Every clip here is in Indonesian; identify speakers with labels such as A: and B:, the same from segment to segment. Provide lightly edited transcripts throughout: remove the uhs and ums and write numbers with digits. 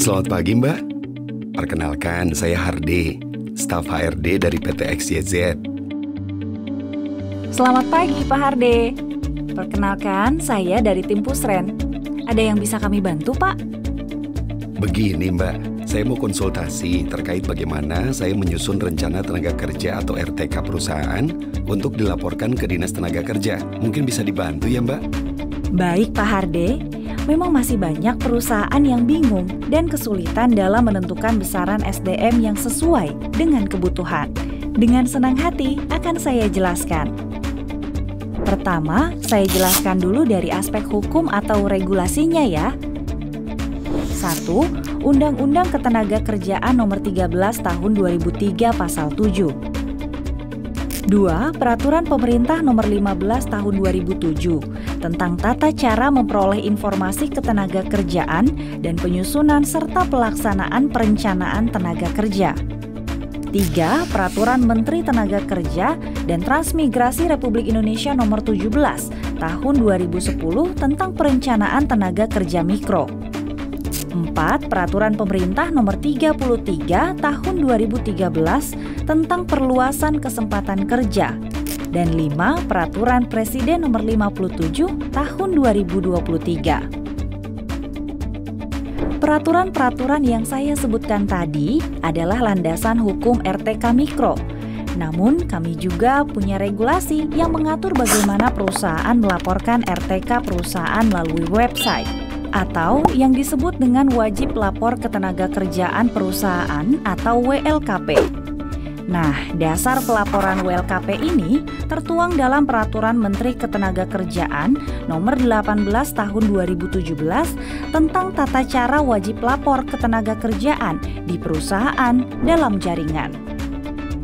A: Selamat pagi, Mbak. Perkenalkan, saya Harde, staf HRD dari PT XYZ.
B: Selamat pagi, Pak Harde. Perkenalkan, saya dari tim Pusren. Ada yang bisa kami bantu, Pak?
A: Begini, Mbak. Saya mau konsultasi terkait bagaimana saya menyusun rencana tenaga kerja atau RTK perusahaan untuk dilaporkan ke Dinas Tenaga Kerja. Mungkin bisa dibantu ya, Mbak?
B: Baik, Pak Harde. Memang masih banyak perusahaan yang bingung dan kesulitan dalam menentukan besaran SDM yang sesuai dengan kebutuhan. Dengan senang hati akan saya jelaskan. Pertama, saya jelaskan dulu dari aspek hukum atau regulasinya ya. 1. Undang-Undang Ketenagakerjaan Nomor 13 Tahun 2003 Pasal 7. 2. Peraturan Pemerintah Nomor 15 Tahun 2007 tentang tata cara memperoleh informasi ketenagakerjaan dan penyusunan serta pelaksanaan perencanaan tenaga kerja. 3. Peraturan Menteri Tenaga Kerja dan Transmigrasi Republik Indonesia Nomor 17 Tahun 2010 tentang perencanaan tenaga kerja mikro. 4. Peraturan Pemerintah Nomor 33 Tahun 2013 tentang perluasan kesempatan kerja. Dan 5. Peraturan Presiden Nomor 57 Tahun 2023. Peraturan-peraturan yang saya sebutkan tadi adalah landasan hukum RTK Mikro. Namun, kami juga punya regulasi yang mengatur bagaimana perusahaan melaporkan RTK perusahaan melalui website, atau yang disebut dengan Wajib Lapor Ketenagakerjaan Perusahaan atau WLKP. Nah, dasar pelaporan WLKP ini tertuang dalam Peraturan Menteri Ketenagakerjaan Nomor 18 Tahun 2017 tentang tata cara wajib lapor ketenagakerjaan di perusahaan dalam jaringan.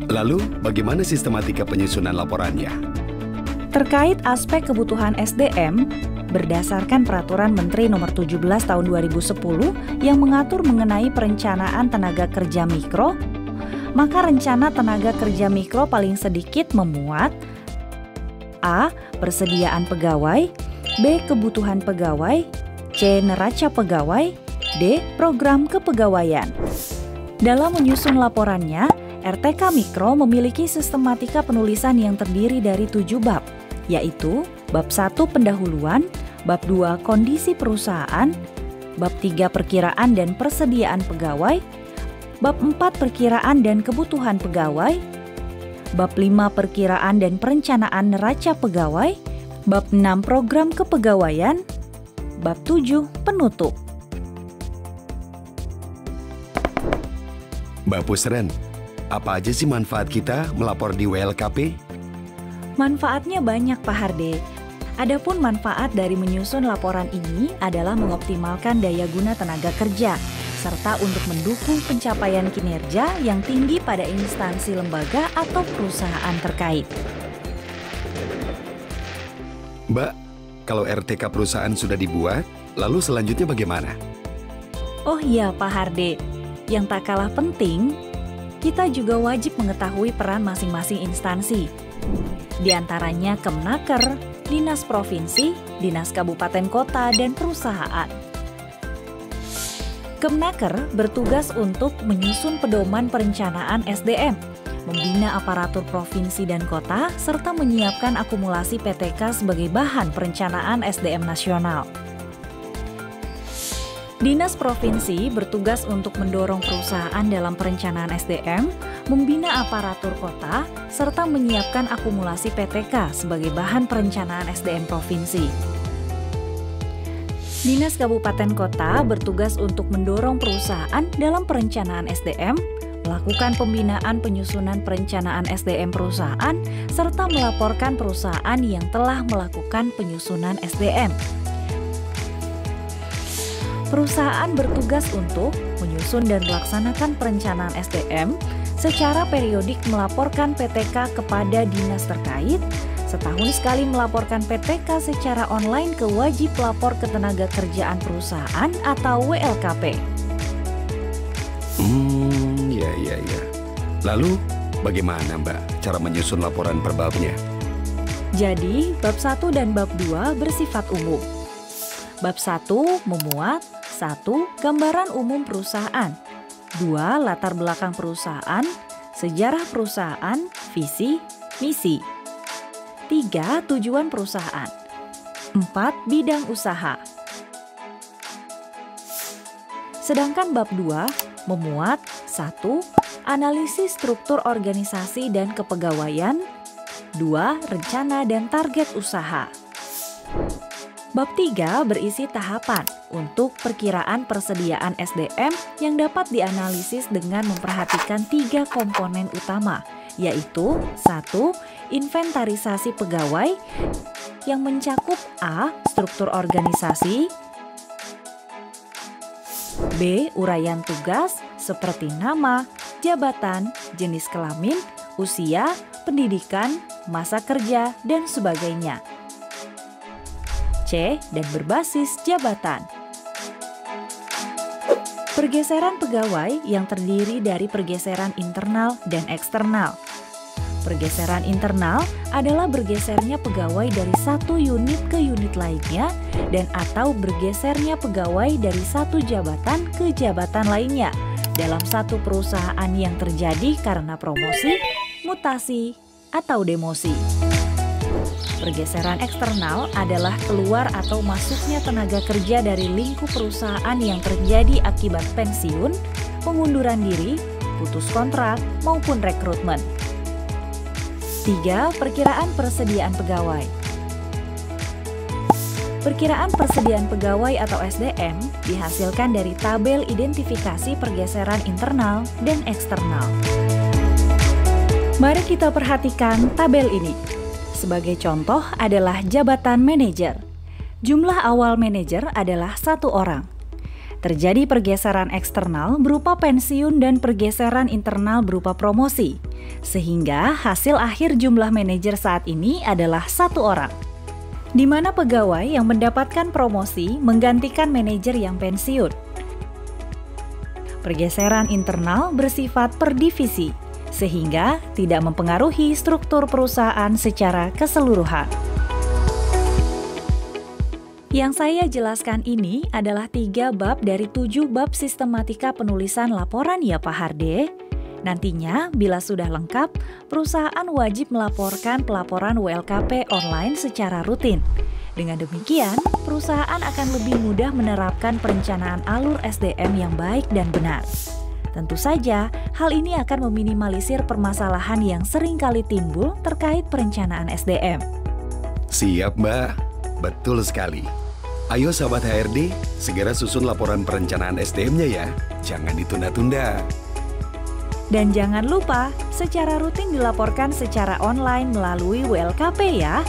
A: Lalu, bagaimana sistematika penyusunan laporannya?
B: Terkait aspek kebutuhan SDM, berdasarkan Peraturan Menteri Nomor 17 Tahun 2010 yang mengatur mengenai perencanaan tenaga kerja mikro, maka rencana tenaga kerja mikro paling sedikit memuat A. Persediaan pegawai, B. Kebutuhan pegawai, C. Neraca pegawai, D. Program kepegawaian. Dalam menyusun laporannya, RTK Mikro memiliki sistematika penulisan yang terdiri dari 7 bab, yaitu Bab 1 Pendahuluan, Bab 2 Kondisi perusahaan, Bab 3 Perkiraan dan persediaan pegawai, Bab 4 Perkiraan dan kebutuhan pegawai, Bab 5 Perkiraan dan perencanaan neraca pegawai, Bab 6 Program kepegawaian, Bab 7 Penutup.
A: Mbak Pusren, apa aja sih manfaat kita melapor di WLKP?
B: Manfaatnya banyak, Pak Harde. Adapun manfaat dari menyusun laporan ini adalah mengoptimalkan daya guna tenaga kerja, serta untuk mendukung pencapaian kinerja yang tinggi pada instansi lembaga atau perusahaan terkait.
A: Mbak, kalau RTK perusahaan sudah dibuat, lalu selanjutnya bagaimana?
B: Oh iya, Pak Harde. Yang tak kalah penting, kita juga wajib mengetahui peran masing-masing instansi. Di antaranya Kemnaker, Dinas Provinsi, Dinas Kabupaten Kota, dan perusahaan. Kemnaker bertugas untuk menyusun pedoman perencanaan SDM, membina aparatur provinsi dan kota, serta menyiapkan akumulasi PTK sebagai bahan perencanaan SDM nasional. Dinas Provinsi bertugas untuk mendorong perusahaan dalam perencanaan SDM, membina aparatur kota, serta menyiapkan akumulasi PTK sebagai bahan perencanaan SDM provinsi. Dinas Kabupaten Kota bertugas untuk mendorong perusahaan dalam perencanaan SDM, melakukan pembinaan penyusunan perencanaan SDM perusahaan, serta melaporkan perusahaan yang telah melakukan penyusunan SDM. Perusahaan bertugas untuk menyusun dan melaksanakan perencanaan SDM, secara periodik melaporkan PTK kepada dinas terkait, setahun sekali melaporkan PTK secara online ke Wajib Lapor Ketenagakerjaan Perusahaan atau WLKP.
A: Ya. Lalu, bagaimana Mbak cara menyusun laporan per babnya?
B: Jadi, bab 1 dan bab 2 bersifat umum. Bab 1 memuat 1. Gambaran umum perusahaan. 2. Latar belakang perusahaan, sejarah perusahaan, visi, misi. 3. Tujuan perusahaan. 4. Bidang usaha. Sedangkan bab 2 memuat 1. Analisis struktur organisasi dan kepegawaian. 2. Rencana dan target usaha. Bab 3 berisi tahapan untuk perkiraan persediaan SDM yang dapat dianalisis dengan memperhatikan 3 komponen utama, yaitu 1. Inventarisasi pegawai yang mencakup A. Struktur organisasi, B. Uraian tugas seperti nama, jabatan, jenis kelamin, usia, pendidikan, masa kerja, dan sebagainya. C. Dan berbasis jabatan. Pergeseran pegawai yang terdiri dari pergeseran internal dan eksternal. Pergeseran internal adalah bergesernya pegawai dari satu unit ke unit lainnya dan atau bergesernya pegawai dari satu jabatan ke jabatan lainnya dalam satu perusahaan yang terjadi karena promosi, mutasi, atau demosi. Pergeseran eksternal adalah keluar atau masuknya tenaga kerja dari lingkup perusahaan yang terjadi akibat pensiun, pengunduran diri, putus kontrak, maupun rekrutmen. 3. Perkiraan persediaan pegawai. Perkiraan persediaan pegawai atau SDM dihasilkan dari tabel identifikasi pergeseran internal dan eksternal. Mari kita perhatikan tabel ini. Sebagai contoh adalah jabatan manajer. Jumlah awal manajer adalah 1 orang. Terjadi pergeseran eksternal berupa pensiun dan pergeseran internal berupa promosi, sehingga hasil akhir jumlah manajer saat ini adalah 1 orang. Di mana pegawai yang mendapatkan promosi menggantikan manajer yang pensiun. Pergeseran internal bersifat per divisi, sehingga tidak mempengaruhi struktur perusahaan secara keseluruhan. Yang saya jelaskan ini adalah 3 bab dari 7 bab sistematika penulisan laporan ya Pak Harde. Nantinya, bila sudah lengkap, perusahaan wajib melaporkan pelaporan WLKP online secara rutin. Dengan demikian, perusahaan akan lebih mudah menerapkan perencanaan alur SDM yang baik dan benar. Tentu saja, hal ini akan meminimalisir permasalahan yang sering kali timbul terkait perencanaan SDM.
A: Siap, Mbak. Betul sekali. Ayo sahabat HRD, segera susun laporan perencanaan SDM-nya ya. Jangan ditunda-tunda.
B: Dan jangan lupa, secara rutin dilaporkan secara online melalui WLKP ya.